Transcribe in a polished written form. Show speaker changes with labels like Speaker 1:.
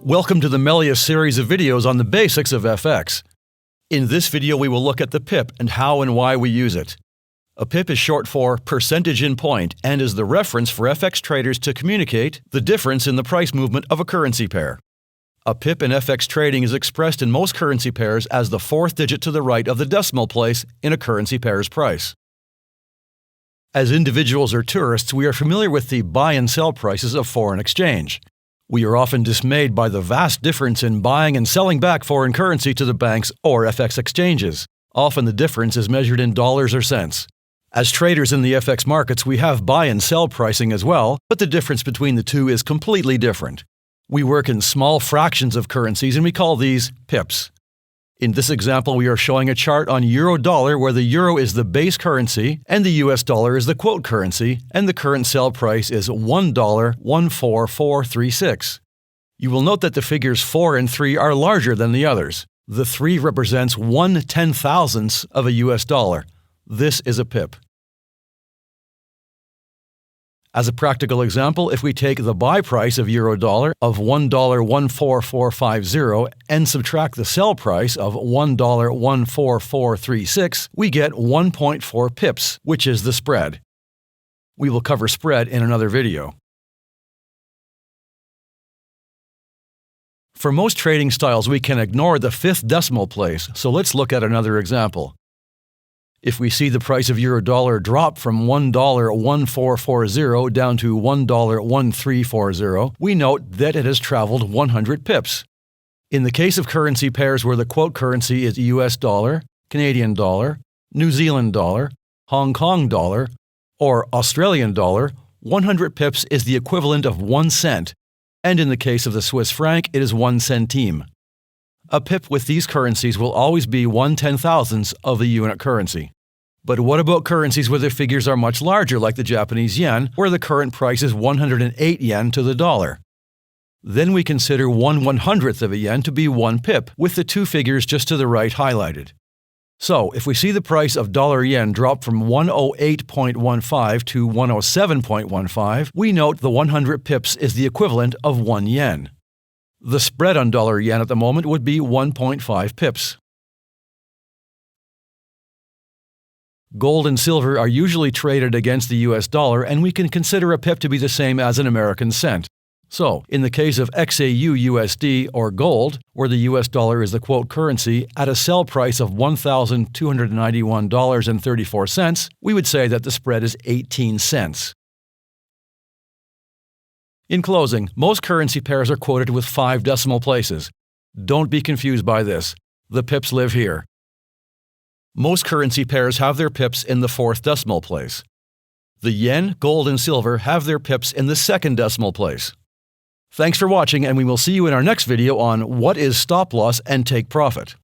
Speaker 1: Welcome to the Melius series of videos on the basics of FX. In this video, we will look at the pip and how and why we use it. A pip is short for percentage in point and is the reference for FX traders to communicate the difference in the price movement of a currency pair. A pip in FX trading is expressed in most currency pairs as the fourth digit to the right of the decimal place in a currency pair's price. As individuals or tourists, we are familiar with the buy and sell prices of foreign exchange. We are often dismayed by the vast difference in buying and selling back foreign currency to the banks or FX exchanges. Often the difference is measured in dollars or cents. As traders in the FX markets, we have buy and sell pricing as well, but the difference between the two is completely different. We work in small fractions of currencies and we call these pips. In this example, we are showing a chart on euro-dollar where the euro is the base currency and the US dollar is the quote currency, and the current sell price is $1.14436. You will note that the figures 4 and 3 are larger than the others. The 3 represents 1/10,000th of a US dollar. This is a pip. As a practical example, if we take the buy price of euro-dollar of $1.14450 and subtract the sell price of $1.14436, we get 1.4 pips, which is the spread. We will cover spread in another video. For most trading styles, we can ignore the fifth decimal place, so let's look at another example. If we see the price of euro-dollar drop from $1.1440 down to $1.1340, we note that it has traveled 100 pips. In the case of currency pairs where the quote currency is US dollar, Canadian dollar, New Zealand dollar, Hong Kong dollar, or Australian dollar, 100 pips is the equivalent of 1 cent, and in the case of the Swiss franc, it is 1 centime. A pip with these currencies will always be 1/10,000th of the unit currency. But what about currencies where the figures are much larger, like the Japanese yen, where the current price is 108 yen to the dollar? Then we consider 1/100th of a yen to be 1 pip, with the two figures just to the right highlighted. So, if we see the price of dollar-yen drop from 108.15 to 107.15, we note the 100 pips is the equivalent of 1 yen. The spread on dollar-yen at the moment would be 1.5 pips. Gold and silver are usually traded against the US dollar, and we can consider a pip to be the same as an American cent. So, in the case of XAU-USD or gold, where the US dollar is the quote currency, at a sell price of $1,291.34, we would say that the spread is 18 cents. In closing, most currency pairs are quoted with 5 decimal places. Don't be confused by this. The pips live here. Most currency pairs have their pips in the 4th decimal place. The yen, gold, and silver have their pips in the 2nd decimal place. Thanks for watching, and we will see you in our next video on what is stop loss and take profit.